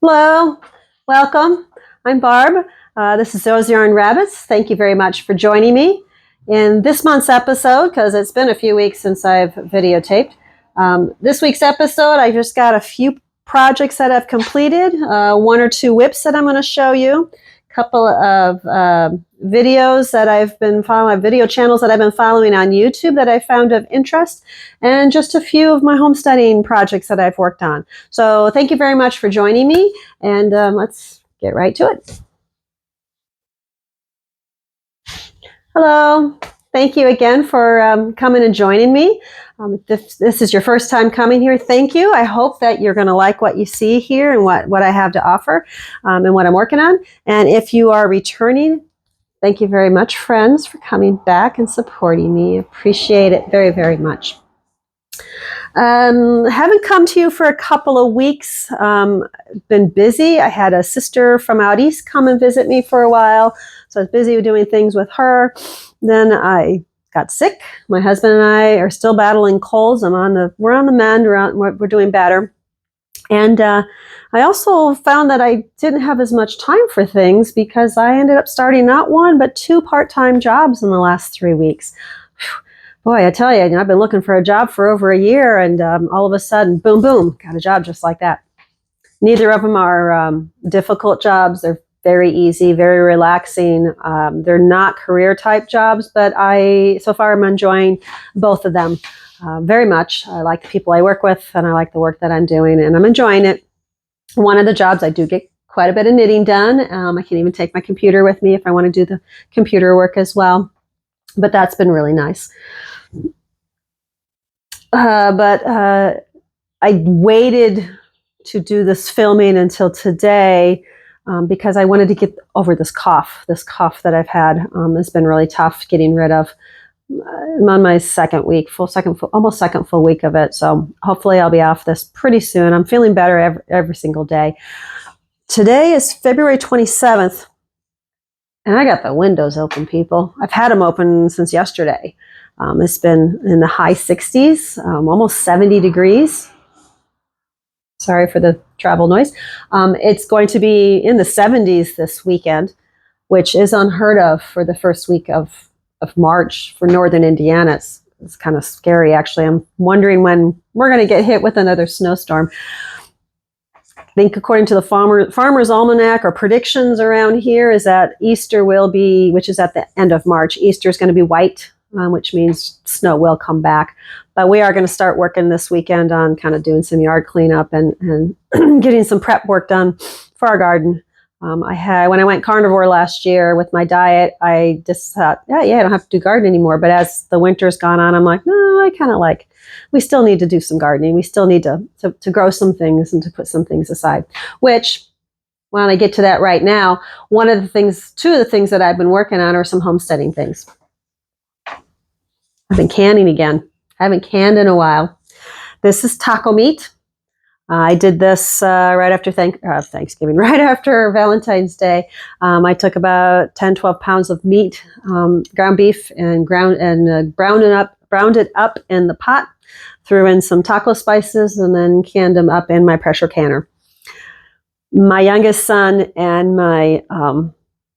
Hello, welcome. I'm Barb. This is Those Yarn Rabbits. Thank you very much for joining me in this month's episode, because it's been a few weeks since I've videotaped. This week's episode, I just got a few projects that I've completed, one or two whips that I'm going to show you, a couple of videos that I've been following, video channels that I've been following on YouTube that I found of interest, and just a few of my homesteading projects that I've worked on. So thank you very much for joining me, and let's get right to it. Hello. Thank you again for coming and joining me. If this is your first time coming here, thank you. I hope that you're going to like what you see here and what I have to offer and what I'm working on. And if you are returning, thank you very much, friends, for coming back and supporting me. Appreciate it very, very much. Haven't come to you for a couple of weeks. Been busy. I had a sister from out east come and visit me for a while, so I was busy doing things with her. Then I got sick. My husband and I are still battling colds. We're on the mend. We're doing better. And I also found that I didn't have as much time for things because I ended up starting not one but two part-time jobs in the last 3 weeks. Boy, I tell you, I've been looking for a job for over a year, and all of a sudden, boom, boom, got a job just like that. Neither of them are difficult jobs. They're very easy, very relaxing. They're not career type jobs, but so far I'm enjoying both of them very much. I like the people I work with, and I like the work that I'm doing, and I'm enjoying it. One of the jobs I do get quite a bit of knitting done. I can even take my computer with me if I want to do the computer work as well. But that's been really nice. But I waited to do this filming until today because I wanted to get over this cough. This cough that I've had has been really tough getting rid of. I'm on my almost second full week of it. So hopefully I'll be off this pretty soon. I'm feeling better every single day. Today is February 27th. And I got the windows open, people. I've had them open since yesterday. It's been in the high 60s, almost 70 degrees. Sorry for the travel noise. It's going to be in the 70s this weekend, which is unheard of for the first week of March for northern Indiana. It's kind of scary, actually. I'm wondering when we're going to get hit with another snowstorm. I think according to the Farmer's Almanac or predictions around here is that Easter will be, which is at the end of March, Easter is going to be white, which means snow will come back. But we are going to start working this weekend on kind of doing some yard cleanup and getting some prep work done for our garden. When I went carnivore last year with my diet, I just thought, I don't have to do gardening anymore. But as the winter's gone on, I'm like, no, I kind of we still need to do some gardening. We still need to grow some things and to put some things aside, which when I get to that right now, two of the things that I've been working on are some homesteading things. I've been canning again. I haven't canned in a while. This is taco meat. I did this right after Thanksgiving, right after Valentine's Day. I took about 10, 12 pounds of meat, ground beef, and browned it up in the pot, threw in some taco spices, and then canned them up in my pressure canner. My youngest son and my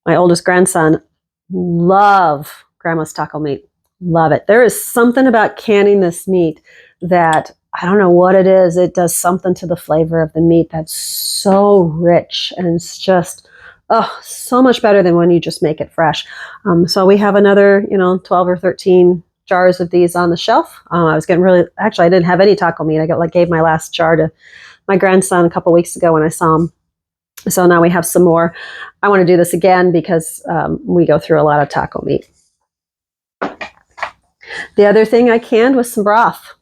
oldest grandson love Grandma's taco meat. Love it. There is something about canning this meat that I don't know what it is. It does something to the flavor of the meat that's so rich, and it's just, so much better than when you just make it fresh. So we have another, 12 or 13 jars of these on the shelf. I didn't have any taco meat. I gave my last jar to my grandson a couple weeks ago when I saw him. So now we have some more. I want to do this again because we go through a lot of taco meat. The other thing I canned was some broth.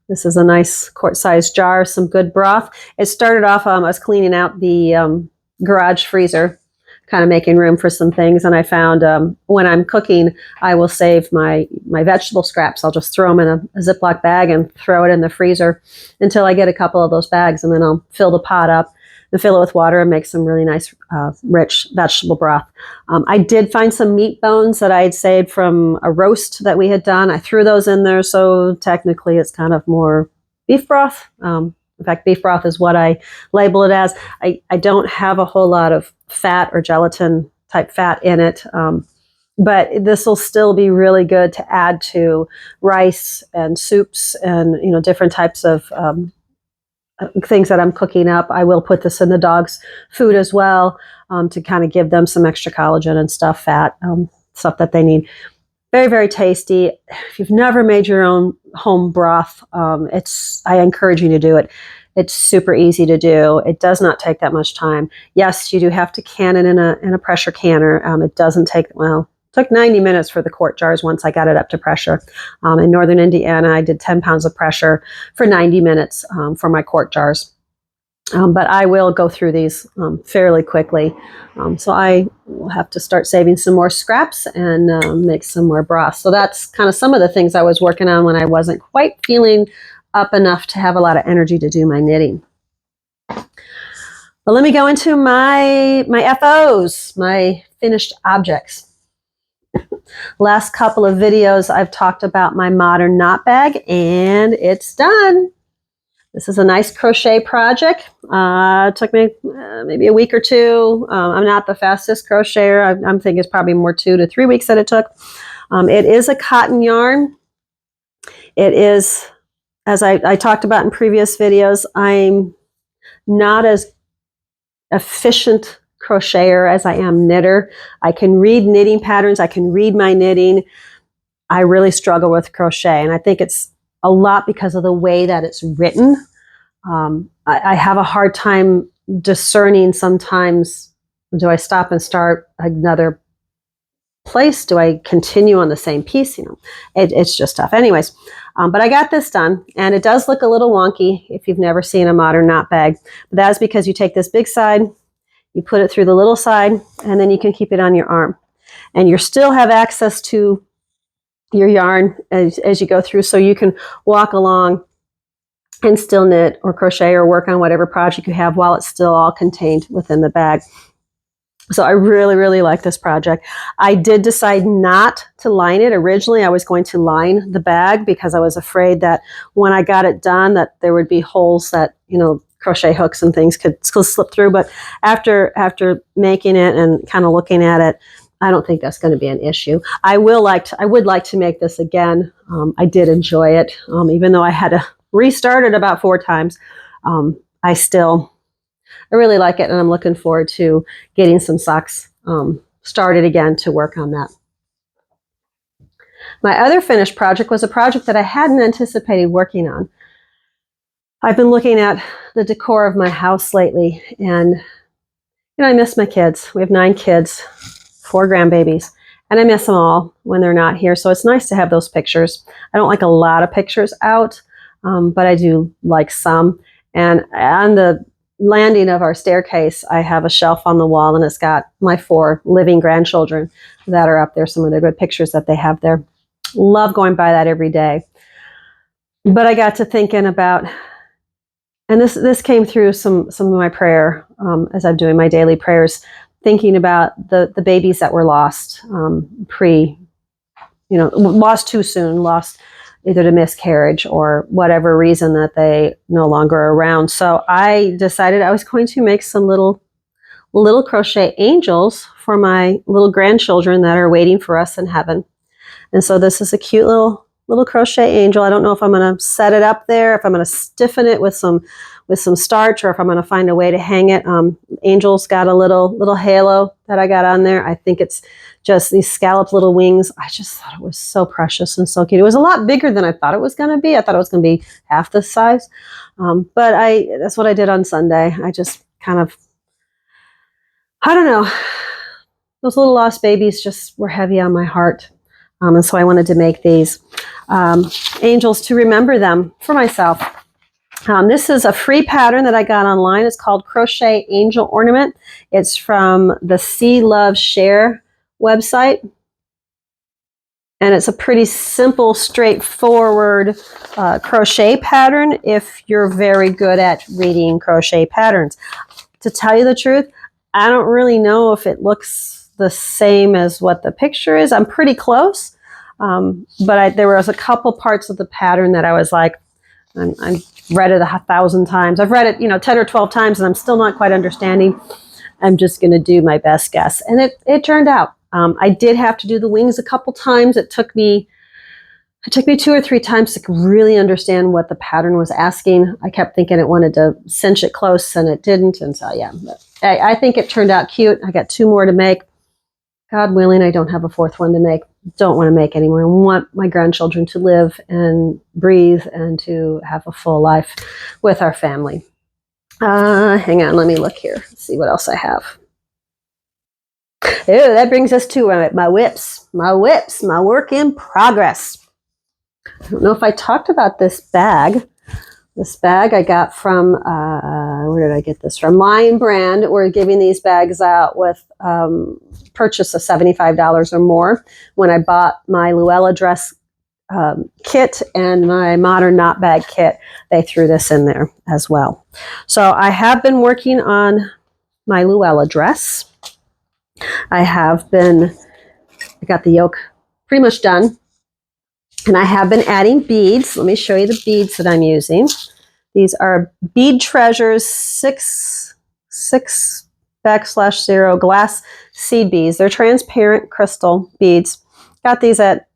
This is a nice quart-sized jar, some good broth. It started off, I was cleaning out the garage freezer, kind of making room for some things. And I found when I'm cooking, I will save my vegetable scraps. I'll just throw them in a Ziploc bag and throw it in the freezer until I get a couple of those bags. And then I'll fill the pot up and fill it with water and make some really nice, rich vegetable broth. I did find some meat bones that I had saved from a roast that we had done. I threw those in there, so technically it's kind of more beef broth. In fact, beef broth is what I label it as. I don't have a whole lot of fat or gelatin type fat in it. But this will still be really good to add to rice and soups and, you know, different types of things that I'm cooking up. I will put this in the dog's food as well, to kind of give them some extra collagen and stuff, fat, stuff that they need. Very, very tasty. If you've never made your own home broth, I encourage you to do it. It's super easy to do. It does not take that much time. Yes, you do have to can it in a pressure canner. It doesn't take, well, it took 90 minutes for the quart jars once I got it up to pressure. In northern Indiana, I did 10 pounds of pressure for 90 minutes for my quart jars. But I will go through these fairly quickly. So I will have to start saving some more scraps and make some more broth. So that's kind of some of the things I was working on when I wasn't quite feeling up enough to have a lot of energy to do my knitting. But let me go into my FOs, my finished objects. Last couple of videos, I've talked about my modern knot bag, and it's done. This is a nice crochet project. It took me maybe a week or two. I'm not the fastest crocheter. I'm thinking it's probably more 2 to 3 weeks that it took. It is a cotton yarn. It is, as I talked about in previous videos, I'm not as efficient crocheter as I am knitter. I can read knitting patterns. I can read my knitting. I really struggle with crochet, and I think it's a lot because of the way that it's written. I have a hard time discerning sometimes, do I stop and start another place? Do I continue on the same piece? You know, it's just tough. Anyways, but I got this done, and it does look a little wonky if you've never seen a modern knot bag. But that's because you take this big side, you put it through the little side, and then you can keep it on your arm. And you still have access to your yarn as you go through, so you can walk along and still knit or crochet or work on whatever project you have while it's still all contained within the bag. So I really, really like this project. I did decide not to line it. Originally, I was going to line the bag because I was afraid that when I got it done that there would be holes that, you know, crochet hooks and things could slip through. But after making it and kind of looking at it, I don't think that's going to be an issue. I would like to make this again. I did enjoy it, even though I had to restart it about 4 times. I really like it, and I'm looking forward to getting some socks started again to work on that. My other finished project was a project that I hadn't anticipated working on. I've been looking at the decor of my house lately, and I miss my kids. We have 9 kids, 4 grandbabies, and I miss them all when they're not here. So it's nice to have those pictures. I don't like a lot of pictures out, but I do like some. And on the landing of our staircase, I have a shelf on the wall, and it's got my 4 living grandchildren that are up there, some of the good pictures that they have there. Love going by that every day. But I got to thinking about, and this came through some of my prayer as I'm doing my daily prayers, thinking about the babies that were lost lost too soon, lost either to miscarriage or whatever reason that they no longer are around. So I decided I was going to make some little crochet angels for my little grandchildren that are waiting for us in heaven. And so this is a cute little crochet angel. I don't know if I'm going to set it up there, if I'm going to stiffen it with some starch, or if I'm going to find a way to hang it. Angel's got a little halo that I got on there. I think it's just these scalloped little wings. I just thought it was so precious and so cute. It was a lot bigger than I thought it was going to be. I thought it was going to be half this size. But that's what I did on Sunday. I just kind of, I don't know, those little lost babies just were heavy on my heart. And so I wanted to make these angels to remember them for myself. This is a free pattern that I got online. It's called Crochet Angel Ornament. It's from the See Love Share website. And it's a pretty simple, straightforward crochet pattern if you're very good at reading crochet patterns. To tell you the truth, I don't really know if it looks the same as what the picture is. I'm pretty close. But there was a couple parts of the pattern that I was like, I've read it 1,000 times. I've read it, 10 or 12 times, and I'm still not quite understanding. I'm just going to do my best guess. And it turned out. I did have to do the wings a couple times. It took me 2 or 3 times to really understand what the pattern was asking. I kept thinking it wanted to cinch it close, and it didn't. And so, yeah, I think it turned out cute. I got 2 more to make. God willing, I don't have a 4th one to make. Don't want to make anymore. I want my grandchildren to live and breathe and to have a full life with our family. Hang on, let me look here. Let's see what else I have. Oh, that brings us to my whips. My work in progress. I don't know if I talked about this bag. This bag I got from, where did I get this from? Lion Brand. We're giving these bags out with purchase of $75 or more. When I bought my Luella Dress kit and my Modern Knot Bag kit, they threw this in there as well. So I have been working on my Luella Dress. I got the yoke pretty much done. And I have been adding beads. Let me show you the beads that I'm using. These are Bead Treasures 6/0 glass seed beads. They're transparent crystal beads. Got these at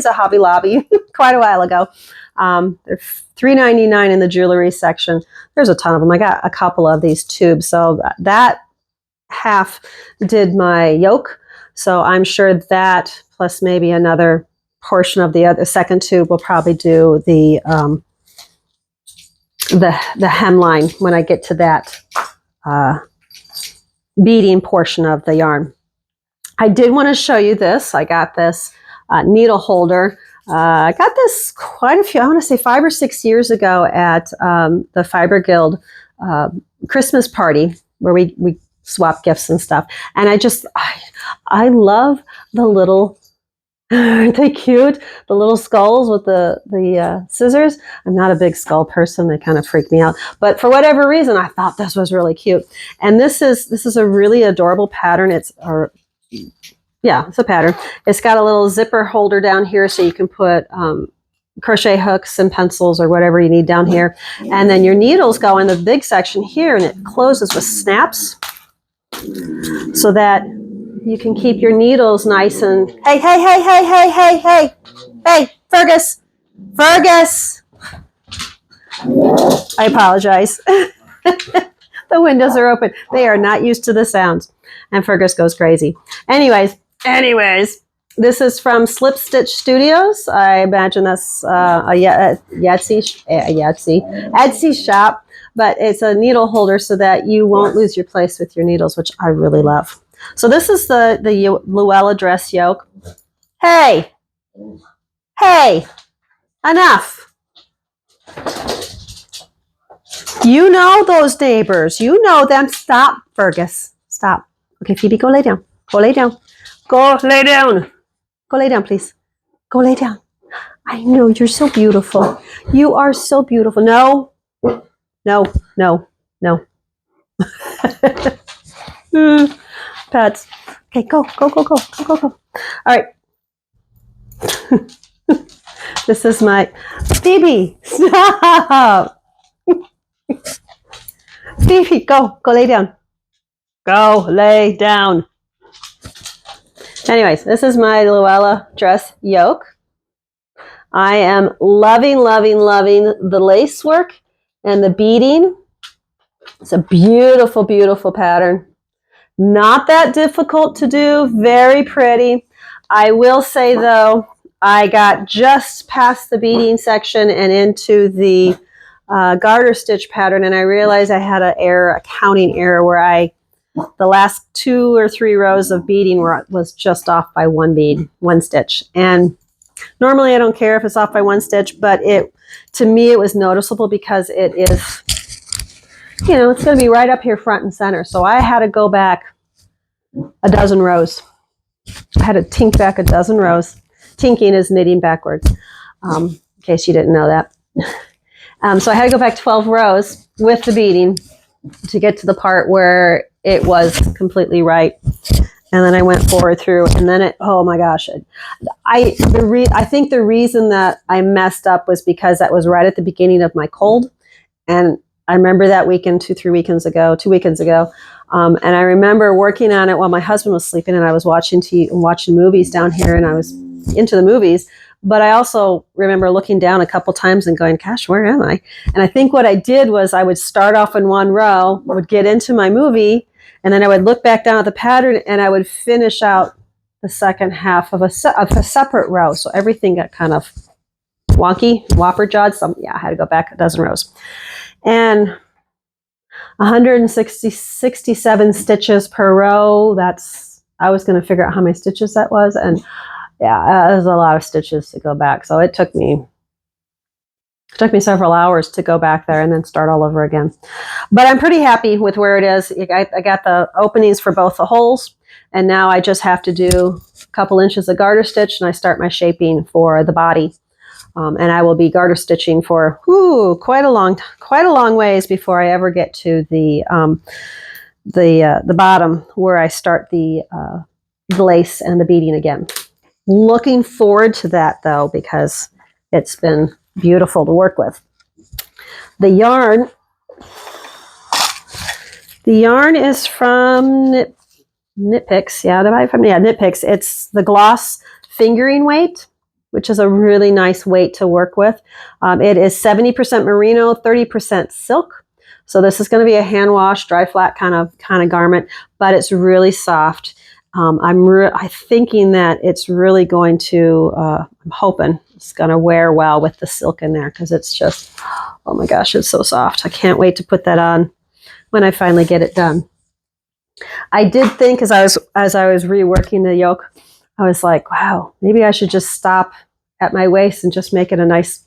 Hobby Lobby quite a while ago. They're $3.99 in the jewelry section. There's a ton of them. I got a couple of these tubes. So that half did my yoke. So I'm sure that plus maybe another portion of the other second tube will probably do the hemline when I get to that beading portion of the yarn. I did want to show you this. I got this needle holder. I got this quite a few, I want to say 5 or 6 years ago at the Fiber Guild Christmas party where we swap gifts and stuff. And I love the little, aren't they cute? The little skulls with the scissors. I'm not a big skull person. They kind of freak me out. But for whatever reason, I thought this was really cute. And this is a really adorable pattern. It's a pattern. It's got a little zipper holder down here so you can put crochet hooks and pencils or whatever you need down here. And then your needles go in the big section here, and it closes with snaps so that you can keep your needles nice and... Hey, Fergus! I apologize. The windows are open. They are not used to the sounds. And Fergus goes crazy. Anyways, this is from Slip Stitch Studios. I imagine that's a Etsy shop. But it's a needle holder so that you won't lose your place with your needles, which I really love. So this is the Luella Dress yoke. Hey, enough. You know those neighbors. You know them. Stop, Fergus. Stop. Okay, Phoebe, go lay down. Go lay down. Go lay down. Go lay down, please. Go lay down. I know, you're so beautiful. You are so beautiful. No. Pets. Okay, go. All right. This is my... Phoebe, stop. Phoebe, go lay down. Go lay down. Anyways, this is my Luella Dress yoke. I am loving the lace work and the beading. It's a beautiful, beautiful pattern. Not that difficult to do, very pretty. I will say though, I got just past the beading section and into the garter stitch pattern, and I realized I had a counting error where the last 2 or 3 rows of beading was just off by one stitch. And normally I don't care if it's off by 1 stitch, but to me it was noticeable because it is, it's going to be right up here front and center. So I had to go back a dozen rows. I had to tink back a dozen rows. Tinking is knitting backwards, in case you didn't know that. So I had to go back 12 rows with the beading to get to the part where it was completely right. And then I went forward through, and then oh my gosh. I think the reason that I messed up was because that was right at the beginning of my cold. And I remember that weekend, 2 weekends ago. And I remember working on it while my husband was sleeping, and I was watching movies down here, and I was into the movies. But I also remember looking down a couple times and going, gosh, where am I? And I think what I did was I would start off in one row, would get into my movie, and then I would look back down at the pattern, and I would finish out the second half of a separate row. So everything got kind of wonky, whopper-jawed. I had to go back a dozen rows. And 167 stitches per row. I was going to figure out how many stitches that was. And yeah, it was a lot of stitches to go back. So it took me several hours to go back there and then start all over again. But I'm pretty happy with where it is. I got the openings for both the holes. And now I just have to do a couple inches of garter stitch, and I start my shaping for the body. And I will be garter stitching for quite a long ways before I ever get to the bottom where I start the lace and the beading again. Looking forward to that though, because it's been beautiful to work with. The yarn is from Knit Picks. Knit Picks. It's the gloss fingering weight, which is a really nice weight to work with. It is 70% merino, 30% silk. So this is going to be a hand wash, dry flat kind of garment, but it's really soft. I'm thinking that it's really going to, I'm hoping it's going to wear well with the silk in there, because it's just, oh my gosh, it's so soft. I can't wait to put that on when I finally get it done. I did think as I was reworking the yoke, I was like, wow, maybe I should just stop at my waist and just make it a nice,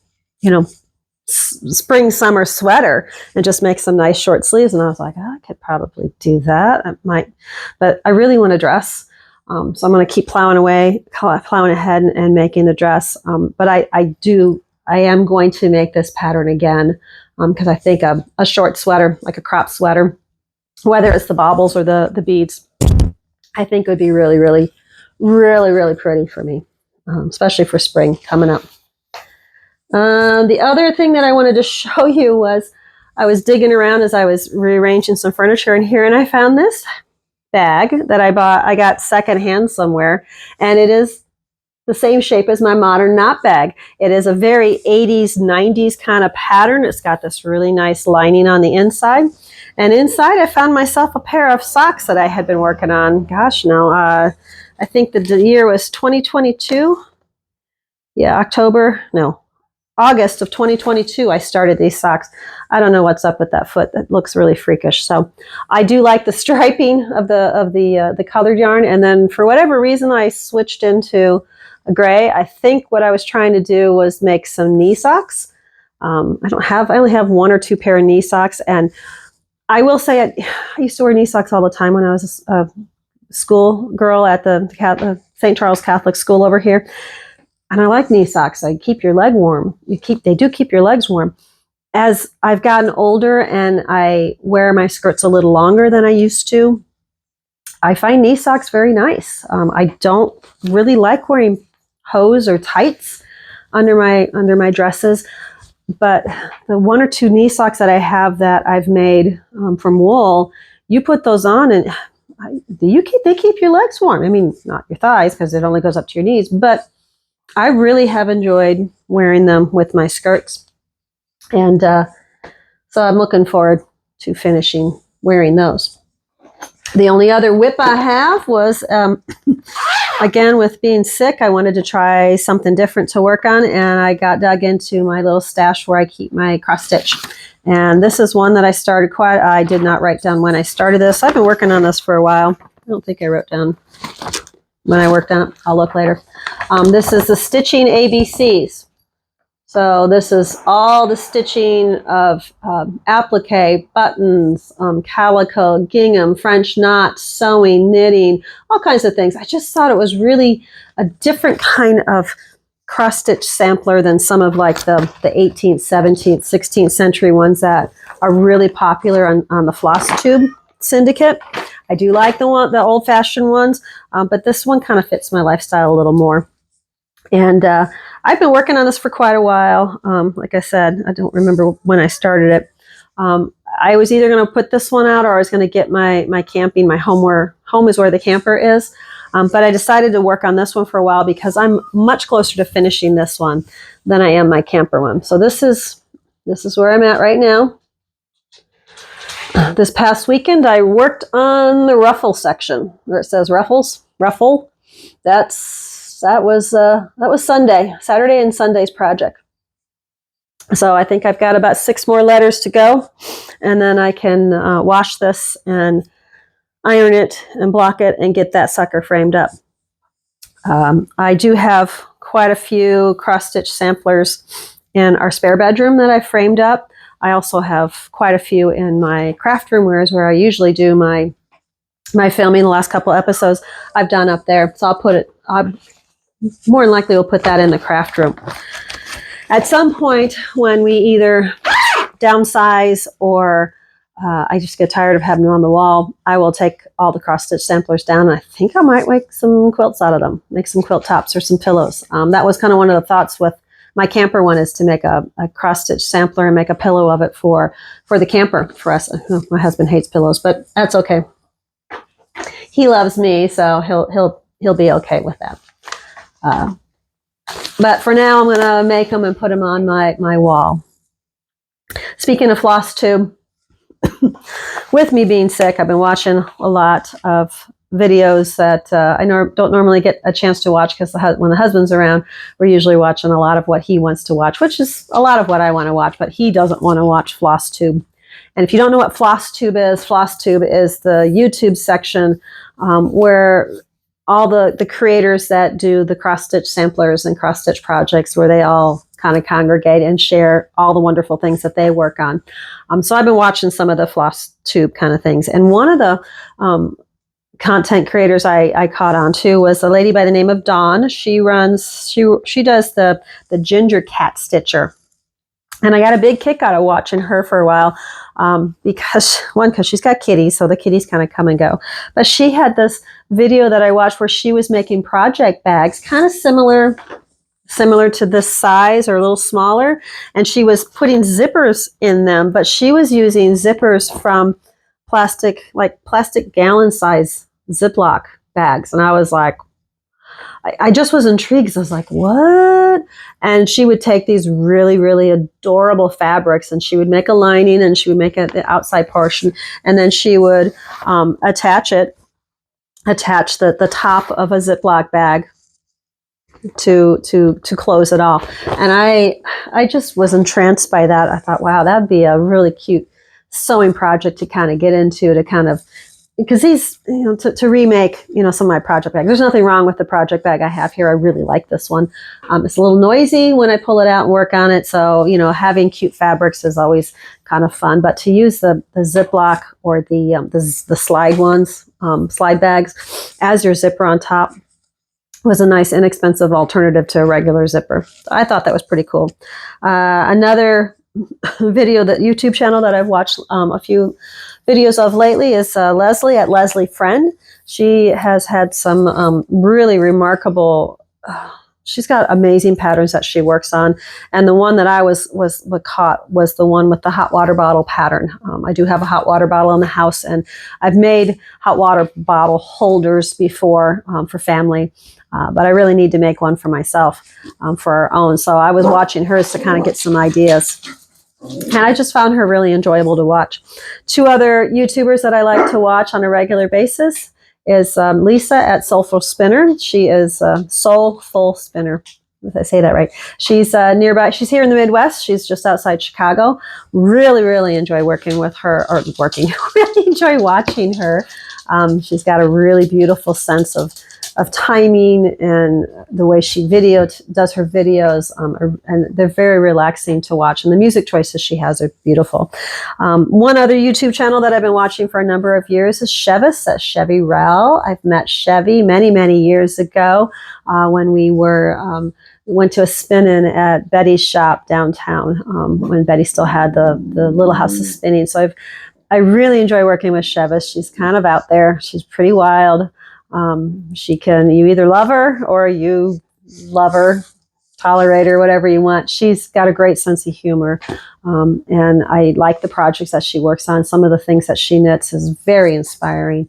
spring, summer sweater, and just make some nice short sleeves. And I was like, I could probably do that. I might, but I really want a dress. So I'm going to keep plowing ahead and making the dress. But I am going to make this pattern again, because I think a short sweater, like a crop sweater, whether it's the baubles or the beads, I think would be really, really, really, really pretty for me, especially for spring coming up. The other thing that I wanted to show you was I was digging around as I was rearranging some furniture in here, and I found this bag that I got secondhand somewhere, and it is the same shape as my modern knot bag. It is a very 80s, 90s kind of pattern. It's got this really nice lining on the inside. And inside I found myself a pair of socks that I had been working on. Gosh, no, I think the year was 2022. Yeah, August of 2022, I started these socks. I don't know what's up with that foot. That looks really freakish. So I do like the striping of the colored yarn. And then for whatever reason, I switched into a gray. I think what I was trying to do was make some knee socks. I only have 1 or 2 pair of knee socks. And I will say I used to wear knee socks all the time when I was a school girl at the St. Charles Catholic School over here. And I like knee socks. They keep your leg warm. They do keep your legs warm. As I've gotten older and I wear my skirts a little longer than I used to, I find knee socks very nice. I don't really like wearing hose or tights under my dresses, but the 1 or 2 knee socks that I have that I've made from wool, you put those on and they keep your legs warm. I mean, not your thighs, because it only goes up to your knees, but I really have enjoyed wearing them with my skirts. And so I'm looking forward to finishing wearing those. The only other whip I have was, again, with being sick, I wanted to try something different to work on. And I got dug into my little stash where I keep my cross stitch. And this is one that I started I did not write down when I started this. I've been working on this for a while. I don't think I wrote down when I worked on it. I'll look later. This is the stitching ABCs. So this is all the stitching of applique, buttons, calico, gingham, French knots, sewing, knitting, all kinds of things. I just thought it was really a different kind of cross stitch sampler than some of like the 18th, 17th, 16th century ones that are really popular on the floss tube syndicate. I do like the old-fashioned ones, but this one kind of fits my lifestyle a little more. And I've been working on this for quite a while. Like I said, I don't remember when I started it. I was either going to put this one out, or I was going to get my camping, my home is where the camper is. But I decided to work on this one for a while because I'm much closer to finishing this one than I am my camper one. So this is where I'm at right now. This past weekend, I worked on the ruffle section where it says ruffle. That was Saturday and Sunday's project. So I think I've got about 6 more letters to go, and then I can wash this and iron it and block it and get that sucker framed up. I do have quite a few cross-stitch samplers in our spare bedroom that I framed up. I also have quite a few in my craft room, where I usually do my filming. The last couple episodes I've done up there, so I more than likely will put that in the craft room. At some point when we either downsize or I just get tired of having them on the wall, I will take all the cross-stitch samplers down. I think I might make some quilts out of them, make some quilt tops or some pillows. That was kind of one of the thoughts with my camper one, is to make a cross-stitch sampler and make a pillow of it for the camper for us. My husband hates pillows, but that's okay. He loves me, so he'll be okay with that. But for now, I'm going to make them and put them on my wall. Speaking of floss tube, with me being sick, I've been watching a lot of videos that I don't normally get a chance to watch, because when the husband's around, we're usually watching a lot of what he wants to watch, which is a lot of what I want to watch, but he doesn't want to watch floss tube. And if you don't know what floss tube is the YouTube section where all the creators that do the cross-stitch samplers and cross-stitch projects, where they all kind of congregate and share all the wonderful things that they work on. So I've been watching some of the floss tube kind of things. And one of the content creators I caught on to was a lady by the name of Dawn. She does the ginger cat stitcher. And I got a big kick out of watching her for a while because she's got kitties, so the kitties kind of come and go. But she had this video that I watched where she was making project bags, kind of similar to this size or a little smaller. And she was putting zippers in them, but she was using zippers from plastic gallon size Ziploc bags. And I was like, I just was intrigued. I was like, what? And she would take these really, really adorable fabrics, and she would make a lining, and she would make the outside portion, and then she would attach the top of a Ziploc bag to close it off. And I just was entranced by that. I thought, wow, that'd be a really cute sewing project to kind of get into, to kind of, because these, to remake, some of my project bags. There's nothing wrong with the project bag I have here. I really like this one. It's a little noisy when I pull it out and work on it. So, having cute fabrics is always kind of fun. But to use the Ziploc or the slide ones, slide bags as your zipper on top was a nice, inexpensive alternative to a regular zipper. I thought that was pretty cool. Another video, that YouTube channel that I've watched a few videos of lately is Leslie at Leslie Friend. She has had some really remarkable, she's got amazing patterns that she works on. And the one that I was caught was the one with the hot water bottle pattern. I do have a hot water bottle in the house, and I've made hot water bottle holders before for family. But I really need to make one for myself, for our own. So I was watching hers to kind of get some ideas. And I just found her really enjoyable to watch. 2 other YouTubers that I like to watch on a regular basis is Lisa at Soulful Spinner. She is Soulful Spinner, if I say that right. She's nearby. She's here in the Midwest. She's just outside Chicago. Really, really enjoy working with her, really enjoy watching her. She's got a really beautiful sense of timing, and the way she does her videos, and they're very relaxing to watch. And the music choices she has are beautiful. One other YouTube channel that I've been watching for a number of years is Chevas. That's Chevy Rel. I've met Chevy many, many years ago when we went to a spin-in at Betty's shop downtown when Betty still had the little house of spinning. So I really enjoy working with Chevas. She's kind of out there. She's pretty wild. You either love her or you love her, tolerate her, whatever you want. She's got a great sense of humor. And I like the projects that she works on. Some of the things that she knits is very inspiring.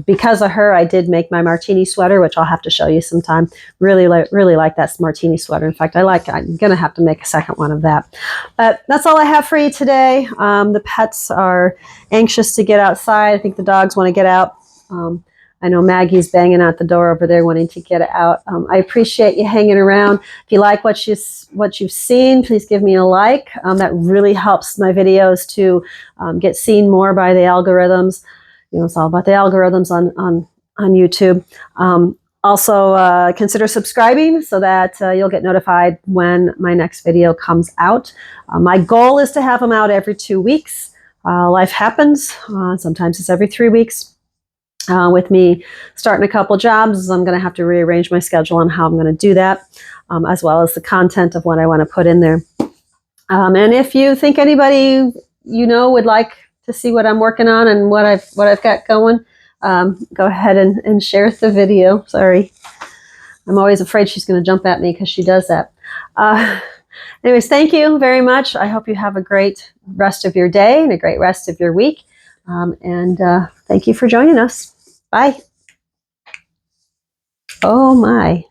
Because of her, I did make my martini sweater, which I'll have to show you sometime. Really like that martini sweater. In fact, I'm going to have to make a second one of that. But that's all I have for you today. The pets are anxious to get outside. I think the dogs want to get out. I know Maggie's banging out the door over there wanting to get out. I appreciate you hanging around. If you like what you've seen, please give me a like. That really helps my videos to get seen more by the algorithms. You know, it's all about the algorithms on YouTube. Also, consider subscribing so that you'll get notified when my next video comes out. My goal is to have them out every 2 weeks. Life happens. Sometimes it's every 3 weeks. With me starting a couple jobs, I'm going to have to rearrange my schedule on how I'm going to do that, as well as the content of what I want to put in there. And if you think anybody would like to see what I'm working on and what I've got going, go ahead and share the video. Sorry, I'm always afraid she's going to jump at me because she does that. Anyways, thank you very much. I hope you have a great rest of your day and a great rest of your week. And thank you for joining us. Bye. Oh my.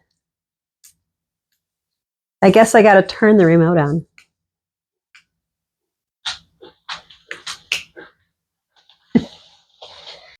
I guess I got to turn the remote on.